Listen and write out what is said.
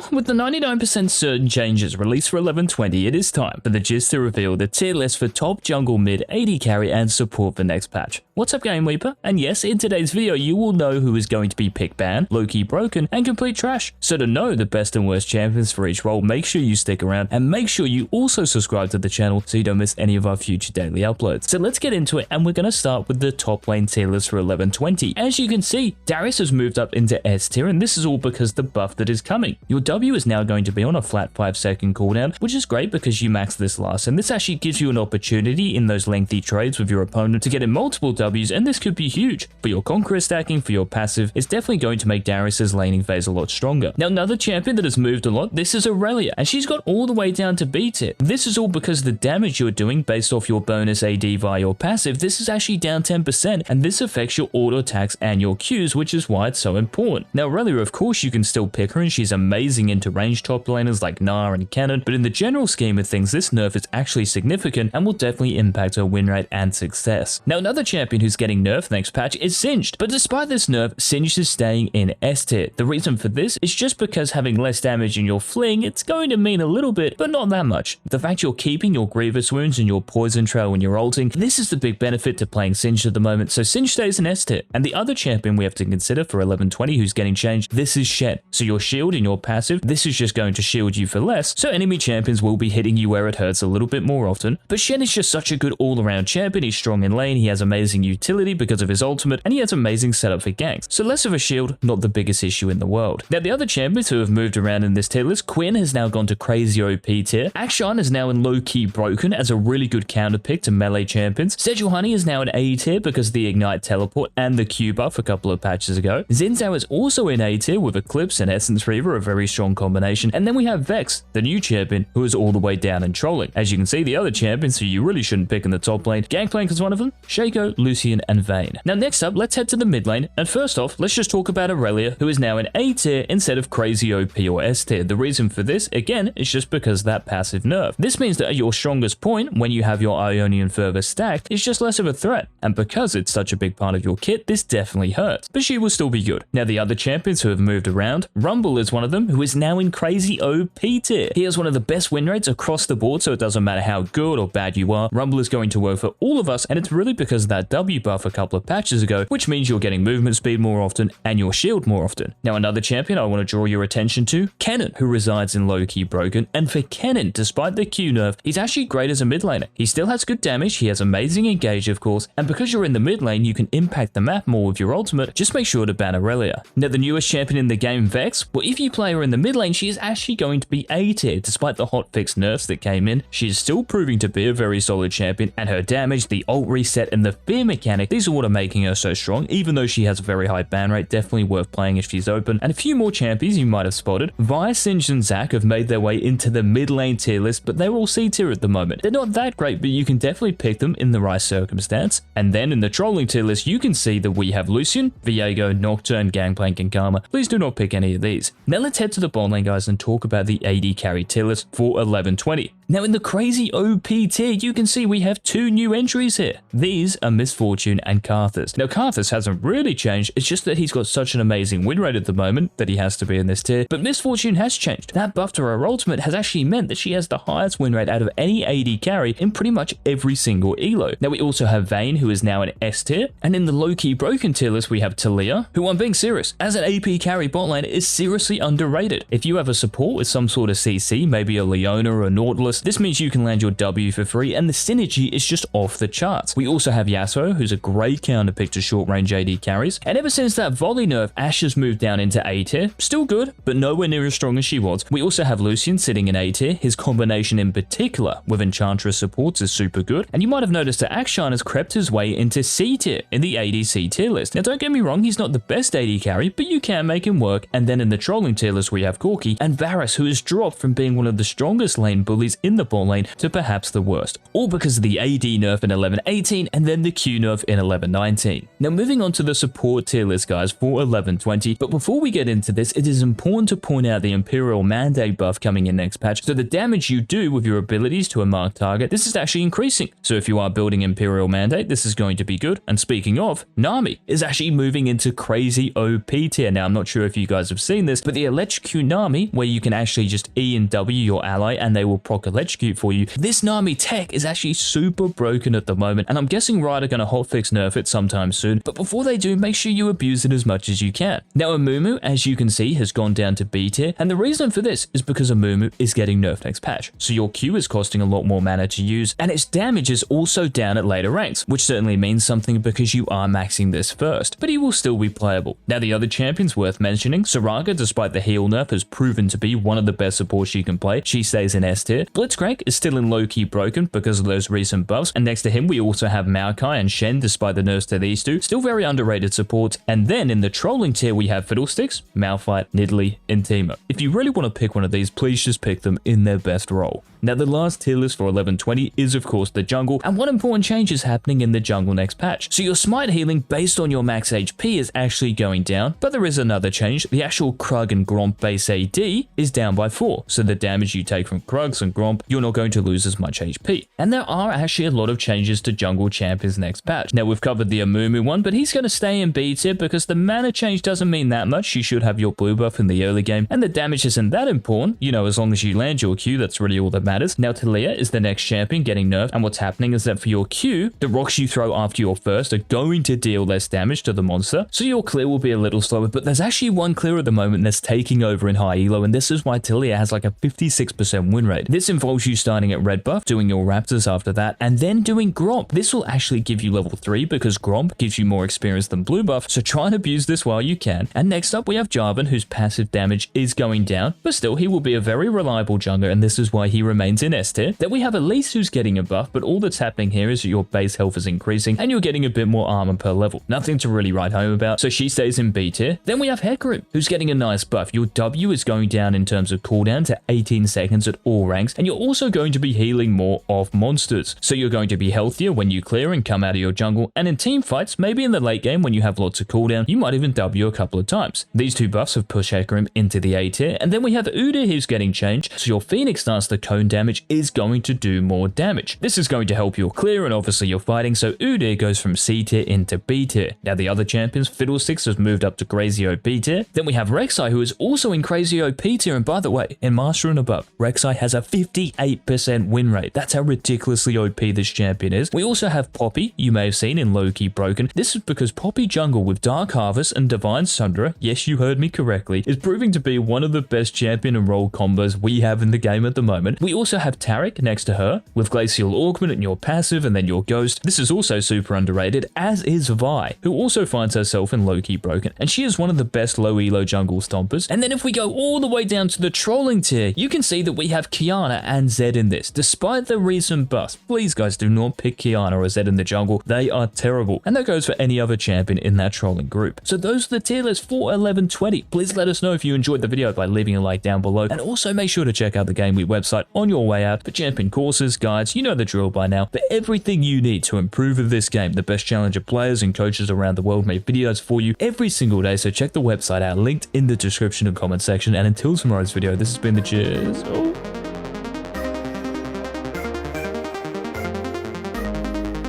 Well, with the 99% certain changes released for 1120, it is time for the Gist to reveal the tier list for top jungle, mid, AD carry, and support for next patch. What's up, GameLeap? And yes, in today's video, you will know who is going to be pick ban, low-key broken, and complete trash. So to know the best and worst champions for each role, make sure you stick around, and make sure you also subscribe to the channel so you don't miss any of our future daily uploads. So let's get into it, and we're going to start with the top lane tier list for 1120. As you can see, Darius has moved up into S tier, and this is all because the buff that is coming. Your W is now going to be on a flat 5-second cooldown, which is great because you max this last, and this actually gives you an opportunity in those lengthy trades with your opponent to get in multiple Ws, and this could be huge. For your conqueror stacking, for your passive, it's definitely going to make Darius's laning phase a lot stronger. Now, another champion that has moved a lot, this is Aurelia, and she's got all the way down to B tier. This is all because the damage you're doing based off your bonus AD via your passive, this is actually down 10%, and this affects your auto attacks and your Qs, which is why it's so important. Now, Aurelia, of course, you can still pick her, and she's amazing into range top laners like Gnar and Cannon, but in the general scheme of things, this nerf is actually significant and will definitely impact her win rate and success. Now, another champion who's getting nerfed next patch is Singed, but despite this nerf, Singed is staying in S tier. The reason for this is just because having less damage in your fling, it's going to mean a little bit, but not that much. The fact you're keeping your Grievous wounds and your poison trail when you're ulting, this is the big benefit to playing Singed at the moment, so Singed stays in S tier. And the other champion we have to consider for 1120 who's getting changed, this is Shen. So your shield and your passive, this is just going to shield you for less, so enemy champions will be hitting you where it hurts a little bit more often. But Shen is just such a good all-around champion. He's strong in lane, he has amazing utility because of his ultimate, and he has amazing setup for ganks. So less of a shield, not the biggest issue in the world. Now, the other champions who have moved around in this tier list, Quinn has now gone to crazy OP tier. Akshan is now in low-key broken as a really good counter pick to melee champions. Sejuani is now in A tier because of the Ignite teleport and the Q buff a couple of patches ago. Xin Zhao is also in A tier with Eclipse and Essence Reaver, a very strong combination. And then we have Vex, the new champion, who is all the way down in trolling. As you can see, the other champions who you really shouldn't pick in the top lane, Gangplank is one of them, Shaco, Lucian, and Vayne. Now, next up, let's head to the mid lane, and first off, let's just talk about Aurelia, who is now in A tier instead of crazy OP or S tier. The reason for this, again, is just because of that passive nerf. This means that at your strongest point, when you have your Ionian Fervor stacked, is just less of a threat, and because it's such a big part of your kit, this definitely hurts, but she will still be good. Now, the other champions who have moved around, Rumble is one of them, who is now in crazy OP tier. He has one of the best win rates across the board, so it doesn't matter how good or bad you are, Rumble is going to work for all of us, and it's really because of that W buff a couple of patches ago, which means you're getting movement speed more often and your shield more often. Now, another champion I want to draw your attention to, Cannon, who resides in low-key broken, and for Cannon, despite the Q nerf, he's actually great as a mid laner. He still has good damage, he has amazing engage, of course, and because you're in the mid lane, you can impact the map more with your ultimate. Just make sure to ban Aurelia. Now, the newest champion in the game, Vex, well, if you play her in the mid lane, she is actually going to be A tier. Despite the hotfix nerfs that came in, she is still proving to be a very solid champion, and her damage, the ult reset, and the fear mechanic, these are what are making her so strong. Even though she has a very high ban rate, definitely worth playing if she's open. And a few more champions you might have spotted, Vi, Singed, and Zac have made their way into the mid lane tier list, but they're all C tier at the moment. They're not that great, but you can definitely pick them in the right circumstance. And then in the trolling tier list, you can see that we have Lucian, Viego, Nocturne, Gangplank, and Karma. Please do not pick any of these. Now let's head to the bot lane, guys, and talk about the AD carry tier list for 1120. Now, in the crazy OP tier, you can see we have two new entries here. These are Misfortune and Karthus. Now, Karthus hasn't really changed, it's just that he's got such an amazing win rate at the moment that he has to be in this tier, but Misfortune has changed. That buff to her ultimate has actually meant that she has the highest win rate out of any AD carry in pretty much every single elo. Now, we also have Vayne, who is now in S tier, and in the low-key broken tier list, we have Talia, who, I'm being serious, as an AP carry bot lane is seriously underrated. If you have a support with some sort of CC, maybe a Leona or a Nautilus, this means you can land your W for free, and the synergy is just off the charts. We also have Yasuo, who's a great counter pick to short-range AD carries, and ever since that volley nerf, Ashe has moved down into A tier. Still good, but nowhere near as strong as she was. We also have Lucian sitting in A tier. His combination in particular with Enchantress supports is super good, and you might have noticed that Akshan has crept his way into C tier in the ADC tier list. Now, don't get me wrong, he's not the best AD carry, but you can make him work. And then in the trolling tier list, we have Corki and Varus, who has dropped from being one of the strongest lane bullies in the bot lane to perhaps the worst, all because of the AD nerf in 11-18 and then the Q nerf in 11-19. Now moving on to the support tier list guys for 11-20, but before we get into this, it is important to point out the Imperial Mandate buff coming in next patch. So the damage you do with your abilities to a marked target, this is actually increasing. So if you are building Imperial Mandate, this is going to be good. And speaking of, Nami is actually moving into crazy OP tier. Now I'm not sure if you guys have seen this, but the Electrocute Nami, where you can actually just E and W your ally and they will proc Electrocute for you, this Nami tech is actually super broken at the moment, and I'm guessing Riot are going to hotfix nerf it sometime soon, but before they do, make sure you abuse it as much as you can. Now Amumu, as you can see, has gone down to B tier, and the reason for this is because Amumu is getting nerfed next patch, so your Q is costing a lot more mana to use, and its damage is also down at later ranks, which certainly means something because you are maxing this first, but he will still be playable. Now the other champions worth mentioning, Soraka, despite the heal nerf, has proven to be one of the best supports you can play. She stays in S tier. Blitzcrank is still in low-key broken because of those recent buffs, and next to him we also have Maokai and Shen, despite the nerfs to these two, still very underrated supports. And then in the trolling tier we have Fiddlesticks, Malphite, Nidalee, and Teemo. If you really want to pick one of these, please just pick them in their best role. Now the last tier list for 11-20 is of course the jungle, and one important change is happening in the jungle next patch. So your smite healing based on your max HP is actually going down, but there is another change. The actual Krug and Gromp base AD is down by 4, so the damage you take from Krugs and Gromp, you're not going to lose as much HP. And there are actually a lot of changes to jungle champions next patch. Now we've covered the Amumu one, but he's going to stay in B tier because the mana change doesn't mean that much. You should have your blue buff in the early game, and the damage isn't that important. You know, as long as you land your Q, that's really all that matters. Now Talia is the next champion getting nerfed, and what's happening is that for your Q, the rocks you throw after your first are going to deal less damage to the monster, so your clear will be a little slower, but there's actually one clear at the moment that's taking over in high elo, and this is why Talia has like a 56% win rate. This involves you starting at red buff, doing your Raptors after that, and then doing Gromp. This will actually give you level 3 because Gromp gives you more experience than blue buff, so try and abuse this while you can. And next up we have Jarvan, whose passive damage is going down, but still he will be a very reliable jungler, and this is why he remains in S tier. Then we have Elise, who's getting a buff, but all that's happening here is that your base health is increasing and you're getting a bit more armor per level. Nothing to really write home about, so she stays in B tier. Then we have Hecarim, who's getting a nice buff. Your W is going down in terms of cooldown to 18 seconds at all ranks, and you're also going to be healing more of monsters. So you're going to be healthier when you clear and come out of your jungle, and in team fights, maybe in the late game when you have lots of cooldown, you might even W a couple of times. These two buffs have pushed Hecarim into the A tier, and then we have Udyr, who's getting changed, so your Phoenix stance to cone damage is going to do more damage. This is going to help your clear and obviously your fighting, so Udyr goes from C tier into B tier. Now the other champions, Fiddlesticks has moved up to crazy OP tier. Then we have Rek'Sai, who is also in crazy OP tier, and by the way, in Master and above, Rek'Sai has a 58% win rate. That's how ridiculously OP this champion is. We also have Poppy, you may have seen in low-key broken. This is because Poppy jungle with Dark Harvest and Divine Sundra, yes you heard me correctly, is proving to be one of the best champion and role combos we have in the game at the moment. We also have Taric next to her, with Glacial Augment and your passive and then your Ghost. This is also super underrated, as is Vi, who also finds herself in low-key broken, and she is one of the best low elo jungle stompers. And then if we go all the way down to the trolling tier, you can see that we have Kiana and Zed in this. Despite the recent buffs, please guys do not pick Kiana or Zed in the jungle. They are terrible, and that goes for any other champion in that trolling group. So those are the tier lists for 11-20. Please let us know if you enjoyed the video by leaving a like down below, and also make sure to check out the GameLeap website on your way out for champion courses, guides, you know the drill by now, for everything you need to improve with this game. The best challenger players and coaches around the world make videos for you every single day, so check the website out, linked in the description and comment section. And until tomorrow's video, this has been the Cheers.